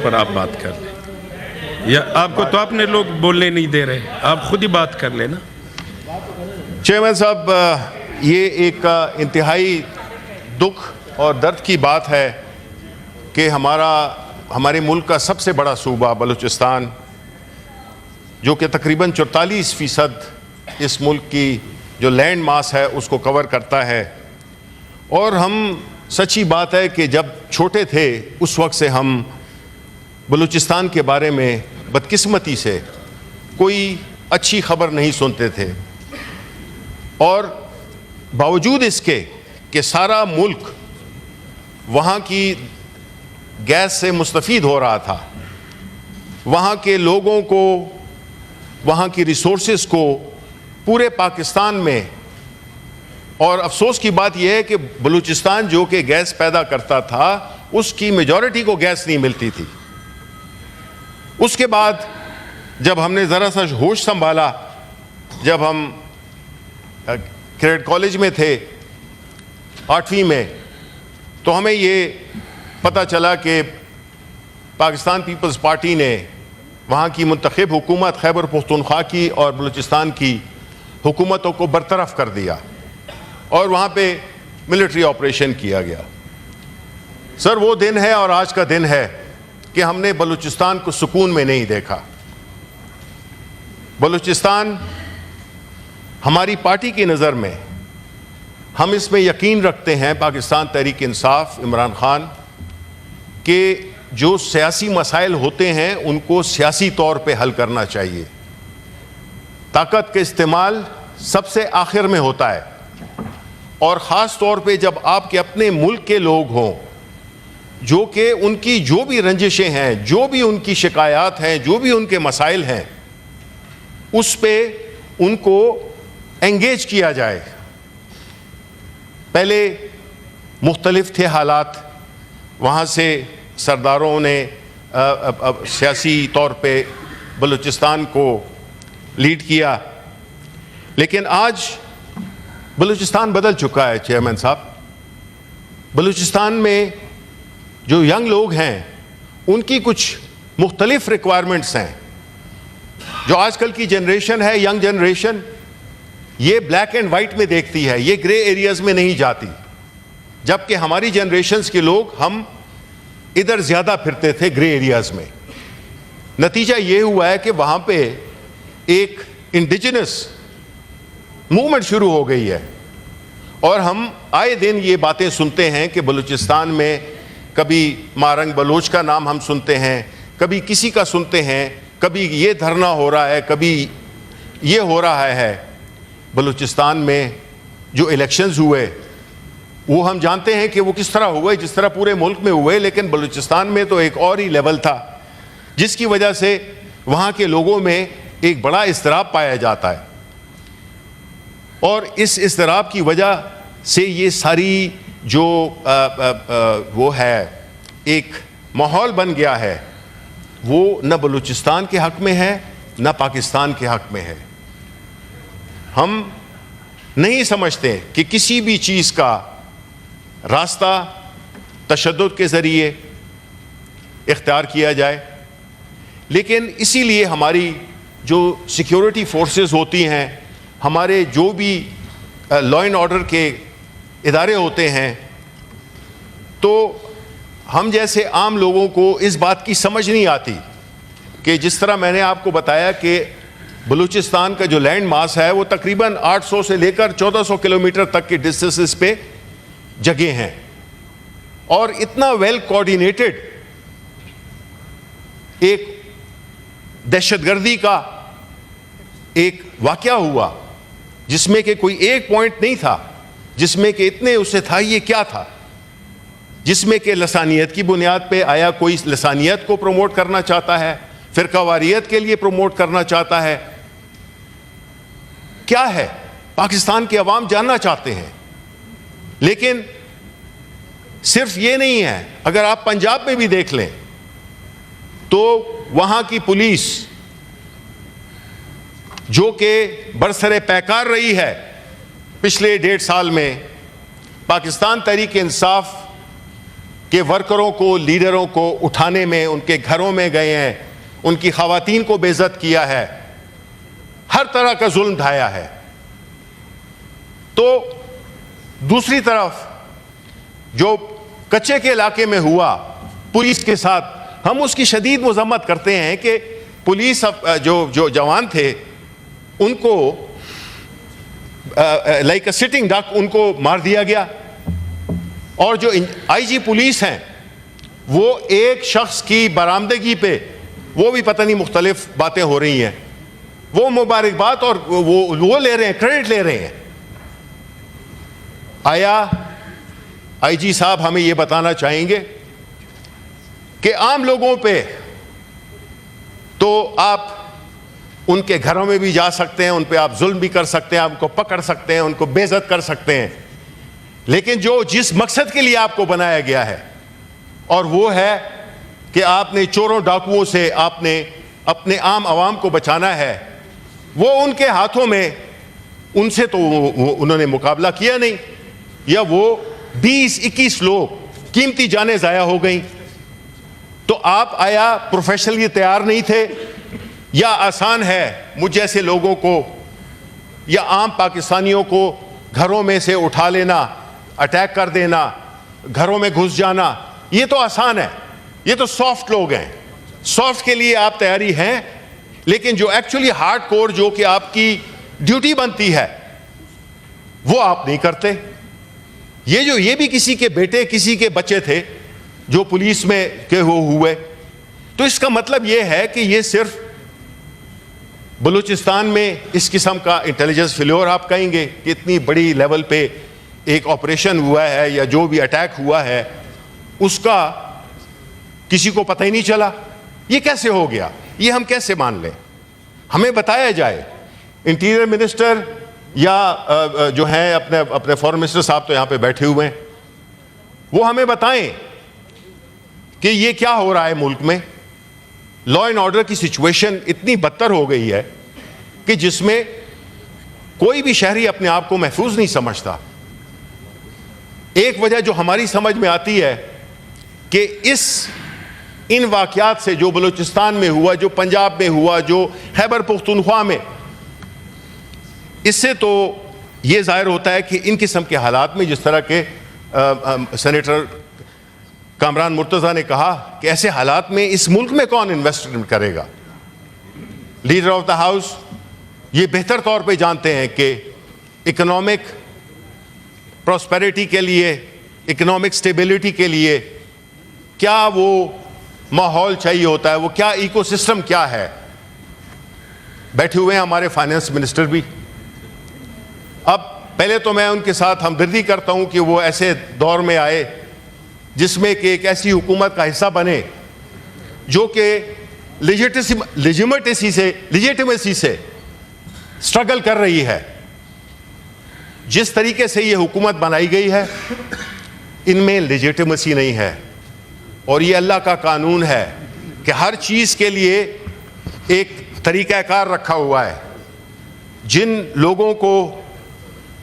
پر آپ بات کر لیں، یا آپ کو تو اپنے لوگ بولنے نہیں دے رہے، آپ خود ہی بات کر لیں نا۔ چیئرمین صاحب، یہ ایک انتہائی دکھ اور درد کی بات ہے کہ ہمارے ملک کا سب سے بڑا صوبہ بلوچستان، جو کہ تقریباً 44% اس ملک کی جو لینڈ ماس ہے اس کو کور کرتا ہے، اور ہم سچی بات ہے کہ جب چھوٹے تھے اس وقت سے ہم بلوچستان کے بارے میں بدقسمتی سے کوئی اچھی خبر نہیں سنتے تھے، اور باوجود اس کے کہ سارا ملک وہاں کی گیس سے مستفید ہو رہا تھا، وہاں کے لوگوں کو، وہاں کی ریسورسز کو پورے پاکستان میں، اور افسوس کی بات یہ ہے کہ بلوچستان جو کہ گیس پیدا کرتا تھا اس کی میجورٹی کو گیس نہیں ملتی تھی۔ اس کے بعد جب ہم نے ذرا سا ہوش سنبھالا، جب ہم کریڈٹ کالج میں تھے 8ویں میں، تو ہمیں یہ پتہ چلا کہ پاکستان پیپلز پارٹی نے وہاں کی منتخب حکومت خیبر پختونخوا کی اور بلوچستان کی حکومتوں کو برطرف کر دیا، اور وہاں پہ ملٹری آپریشن کیا گیا۔ سر، وہ دن ہے اور آج کا دن ہے کہ ہم نے بلوچستان کو سکون میں نہیں دیکھا۔ بلوچستان ہماری پارٹی کی نظر میں، ہم اس میں یقین رکھتے ہیں، پاکستان تحریک انصاف عمران خان، کہ جو سیاسی مسائل ہوتے ہیں ان کو سیاسی طور پہ حل کرنا چاہیے۔ طاقت کا استعمال سب سے آخر میں ہوتا ہے، اور خاص طور پہ جب آپ کے اپنے ملک کے لوگ ہوں، جو کہ ان کی جو بھی رنجشیں ہیں، جو بھی ان کی شکایات ہیں، جو بھی ان کے مسائل ہیں، اس پہ ان کو انگیج کیا جائے۔ پہلے مختلف تھے حالات، وہاں سے سرداروں نے سیاسی طور پہ بلوچستان کو لیڈ کیا، لیکن آج بلوچستان بدل چکا ہے۔ چیئرمین صاحب، بلوچستان میں جو ینگ لوگ ہیں ان کی کچھ مختلف ریکوائرمنٹس ہیں۔ جو آج کل کی جنریشن ہے، ینگ جنریشن، یہ بلیک اینڈ وائٹ میں دیکھتی ہے، یہ گرے ایریاز میں نہیں جاتی، جبکہ ہماری جنریشنز کے لوگ ہم ادھر زیادہ پھرتے تھے، گرے ایریاز میں۔ نتیجہ یہ ہوا ہے کہ وہاں پہ ایک انڈیجنس موومنٹ شروع ہو گئی ہے، اور ہم آئے دن یہ باتیں سنتے ہیں کہ بلوچستان میں کبھی مارنگ بلوچ کا نام ہم سنتے ہیں، کبھی کسی کا سنتے ہیں، کبھی یہ دھرنا ہو رہا ہے، کبھی یہ ہو رہا ہے۔ بلوچستان میں جو الیکشنز ہوئے وہ ہم جانتے ہیں کہ وہ کس طرح ہوئے، جس طرح پورے ملک میں ہوئے، لیکن بلوچستان میں تو ایک اور ہی لیول تھا، جس کی وجہ سے وہاں کے لوگوں میں ایک بڑا اضطراب پایا جاتا ہے، اور اس اضطراب کی وجہ سے یہ ساری جو وہ ہے ایک ماحول بن گیا ہے، وہ نہ بلوچستان کے حق میں ہے نہ پاکستان کے حق میں ہے۔ ہم نہیں سمجھتے کہ کسی بھی چیز کا راستہ تشدد کے ذریعے اختیار کیا جائے، لیکن اسی لیے ہماری جو سیکیورٹی فورسز ہوتی ہیں، ہمارے جو بھی لا اینڈ آرڈر کے ادارے ہوتے ہیں، تو ہم جیسے عام لوگوں کو اس بات کی سمجھ نہیں آتی کہ جس طرح میں نے آپ کو بتایا کہ بلوچستان کا جو لینڈ ماس ہے وہ تقریباً 800 سے لے کر 1400 کلومیٹر تک کے ڈسٹنسز پہ جگہ ہیں، اور اتنا ویل کوآرڈینیٹڈ ایک دہشت گردی کا ایک واقعہ ہوا جس میں کہ کوئی ایک پوائنٹ نہیں تھا جس میں کہ اتنے اسے تھا یہ کیا تھا، جس میں کہ لسانیت کی بنیاد پہ آیا کوئی لسانیت کو پروموٹ کرنا چاہتا ہے، فرقہ واریت کے لیے پروموٹ کرنا چاہتا ہے، کیا ہے پاکستان کے عوام جاننا چاہتے ہیں۔ لیکن صرف یہ نہیں ہے، اگر آپ پنجاب میں بھی دیکھ لیں تو وہاں کی پولیس جو کہ برسر پیکار رہی ہے پچھلے 1.5 سال میں، پاکستان تحریک انصاف کہ ورکروں کو, لیڈروں کو اٹھانے میں ان کے گھروں میں گئے ہیں, ان کی خواتین کو بے عزت کیا ہے, ہر طرح کا ظلم ڈھایا ہے. تو دوسری طرف جو کچے کے علاقے میں ہوا پولیس کے ساتھ, ہم اس کی شدید مذمت کرتے ہیں کہ پولیس جو جوان تھے ان کو لائک اے سٹنگ ڈک ان کو مار دیا گیا, اور جو آئی جی پولیس ہیں وہ ایک شخص کی برآمدگی پہ وہ بھی پتہ نہیں مختلف باتیں ہو رہی ہیں, وہ مبارکباد اور وہ لے رہے ہیں, کریڈٹ لے رہے ہیں. آیا آئی جی صاحب ہمیں یہ بتانا چاہیں گے کہ عام لوگوں پہ تو آپ ان کے گھروں میں بھی جا سکتے ہیں, ان پہ آپ ظلم بھی کر سکتے ہیں, آپ ان کو پکڑ سکتے ہیں, ان کو بے عزت کر سکتے ہیں, لیکن جس مقصد کے لیے آپ کو بنایا گیا ہے اور وہ ہے کہ آپ نے چوروں ڈاکوؤں سے آپ نے اپنے عام عوام کو بچانا ہے, وہ ان کے ہاتھوں میں, ان سے تو انہوں نے مقابلہ کیا نہیں, یا وہ 20-21 لوگ قیمتی جانیں ضائع ہو گئیں. تو آپ آیا پروفیشنلی تیار نہیں تھے, یا آسان ہے مجھ جیسے لوگوں کو یا عام پاکستانیوں کو گھروں میں سے اٹھا لینا, اٹیک کر دینا, گھروں میں گھس جانا, یہ تو آسان ہے, یہ تو سافٹ لوگ ہیں, سافٹ کے لیے آپ تیاری ہیں, لیکن جو ایکچولی ہارڈ کور جو کہ آپ کی ڈیوٹی بنتی ہے وہ آپ نہیں کرتے. یہ بھی کسی کے بیٹے, کسی کے بچے تھے جو پولیس میں کے ہوئے. تو اس کا مطلب یہ ہے کہ یہ صرف بلوچستان میں اس قسم کا انٹیلیجنس فیلور آپ کہیں گے کہ اتنی بڑی لیول پہ ایک آپریشن ہوا ہے یا جو بھی اٹیک ہوا ہے اس کا کسی کو پتہ ہی نہیں چلا, یہ کیسے ہو گیا, یہ ہم کیسے مان لیں؟ ہمیں بتایا جائے. انٹیریئر منسٹر یا جو ہیں اپنے فارن منسٹر صاحب تو یہاں پہ بیٹھے ہوئے ہیں, وہ ہمیں بتائیں کہ یہ کیا ہو رہا ہے ملک میں. لا اینڈ آرڈر کی سچویشن اتنی بدتر ہو گئی ہے کہ جس میں کوئی بھی شہری اپنے آپ کو محفوظ نہیں سمجھتا. ایک وجہ جو ہماری سمجھ میں آتی ہے کہ ان واقعات سے جو بلوچستان میں ہوا, جو پنجاب میں ہوا, جو خیبر پختونخوا میں, اس سے تو یہ ظاہر ہوتا ہے کہ ان قسم کے حالات میں جس طرح کے سینیٹر کامران مرتضیٰ نے کہا کہ ایسے حالات میں اس ملک میں کون انویسٹمنٹ کرے گا. لیڈر آف دا ہاؤس یہ بہتر طور پہ جانتے ہیں کہ اکنامک پراسپیرٹی کے لیے, اکنامک سٹیبلٹی کے لیے کیا وہ ماحول چاہیے ہوتا ہے, وہ کیا ایکو سسٹم کیا ہے. بیٹھے ہوئے ہیں ہمارے فائنانس منسٹر بھی. اب پہلے تو میں ان کے ساتھ ہمدردی کرتا ہوں کہ وہ ایسے دور میں آئے جس میں کہ ایک ایسی حکومت کا حصہ بنے جو کہ لیجیٹیمیسی سے سٹرگل کر رہی ہے. جس طریقے سے یہ حکومت بنائی گئی ہے ان میں لیجیٹیمیسی نہیں ہے, اور یہ اللہ کا قانون ہے کہ ہر چیز کے لیے ایک طریقہ کار رکھا ہوا ہے. جن لوگوں کو,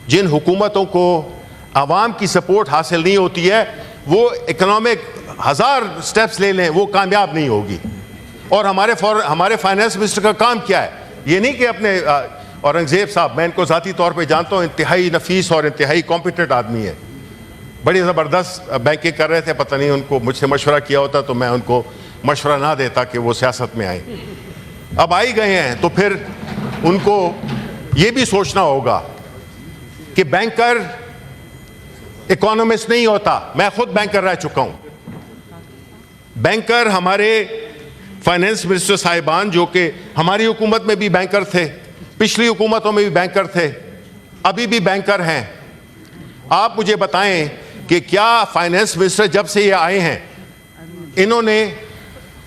جن حکومتوں کو عوام کی سپورٹ حاصل نہیں ہوتی ہے وہ اکنامک 1000 سٹیپس لے لیں وہ کامیاب نہیں ہوگی. اور ہمارے فائنانس منسٹر کا کام کیا ہے, یہ نہیں کہ اپنے اورنگزیب صاحب, میں ان کو ذاتی طور پہ جانتا ہوں, انتہائی نفیس اور انتہائی کمپیٹنٹ آدمی ہے, بڑی زبردست بینکنگ کر رہے تھے, پتہ نہیں ان کو مجھ سے مشورہ کیا ہوتا تو میں ان کو مشورہ نہ دیتا کہ وہ سیاست میں آئیں. اب آئی گئے ہیں تو پھر ان کو یہ بھی سوچنا ہوگا کہ بینکر اکانومسٹ نہیں ہوتا. میں خود بینکر رہ چکا ہوں. بینکر ہمارے فائنانس منسٹر صاحبان جو کہ ہماری حکومت میں بھی بینکر تھے, پچھلی حکومتوں میں بھی بینکر تھے, ابھی بھی بینکر ہیں. آپ مجھے بتائیں کہ کیا فائنانس منسٹر جب سے یہ آئے ہیں انہوں نے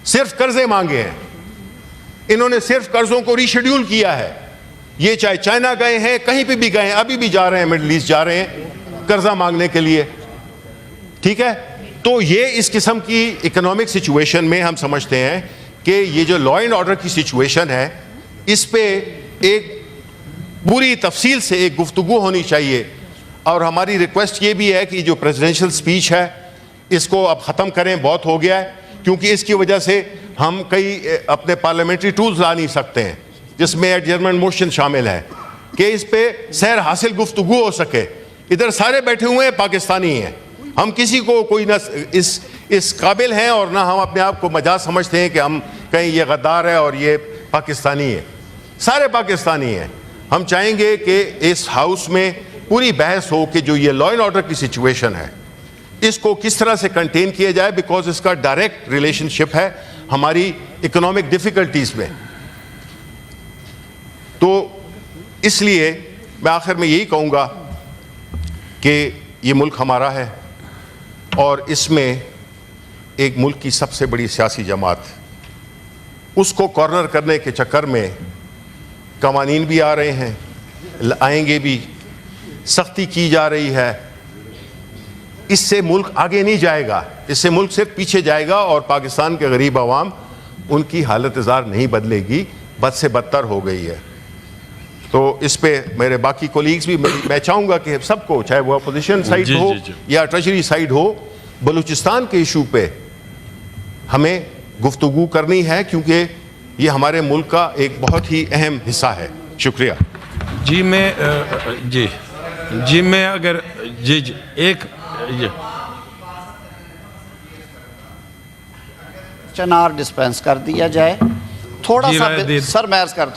صرف قرضے مانگے ہیں, انہوں نے صرف قرضوں کو ری شیڈیول کیا ہے. یہ چاہے چائنا گئے ہیں, کہیں پہ بھی گئے ہیں, ابھی بھی جا رہے ہیں مڈل ایسٹ جا رہے ہیں قرضہ مانگنے کے لیے. ٹھیک ہے, تو یہ اس قسم کی اکنامک سچویشن میں ہم سمجھتے ہیں کہ یہ جو لا اینڈ آرڈر کی سچویشن ہے اس پہ ایک پوری تفصیل سے ایک گفتگو ہونی چاہیے. اور ہماری ریکویسٹ یہ بھی ہے کہ جو پریزیڈنشل سپیچ ہے اس کو اب ختم کریں, بہت ہو گیا ہے, کیونکہ اس کی وجہ سے ہم کئی اپنے پارلیمنٹری ٹولز لا نہیں سکتے ہیں جس میں ایڈجرمنٹ موشن شامل ہے کہ اس پہ سیر حاصل گفتگو ہو سکے. ادھر سارے بیٹھے ہوئے ہیں پاکستانی ہیں, ہم کسی کو کوئی نہ اس قابل ہیں اور نہ ہم اپنے آپ کو مجاز سمجھتے ہیں کہ ہم کہیں یہ غدار ہے اور یہ پاکستانی ہے. سارے پاکستانی ہیں. ہم چاہیں گے کہ اس ہاؤس میں پوری بحث ہو کہ جو یہ لا اینڈ آرڈر کی سچویشن ہے اس کو کس طرح سے کنٹین کیا جائے, بیکاز اس کا ڈائریکٹ ریلیشن شپ ہے ہماری اکنامک ڈیفیکلٹیز میں. تو اس لیے میں آخر میں یہی کہوں گا کہ یہ ملک ہمارا ہے اور اس میں ایک ملک کی سب سے بڑی سیاسی جماعت, اس کو کارنر کرنے کے چکر میں قوانین بھی آ رہے ہیں, آئیں گے بھی, سختی کی جا رہی ہے. اس سے ملک آگے نہیں جائے گا, اس سے ملک صرف پیچھے جائے گا اور پاکستان کے غریب عوام ان کی حالت زار نہیں بدلے گی, بد سے بدتر ہو گئی ہے. تو اس پہ میرے باقی کولیگز بھی, میں چاہوں گا کہ سب کو, چاہے وہ اپوزیشن سائڈ ہو یا ٹریجری سائڈ ہو, بلوچستان کے ایشو پہ ہمیں گفتگو کرنی ہے کیونکہ یہ ہمارے ملک کا ایک بہت ہی اہم حصہ ہے. شکریہ. جی میں اگر ایک چنار ڈسپینس کر دیا جائے تھوڑا سا. سر میں عرض کرتا ہوں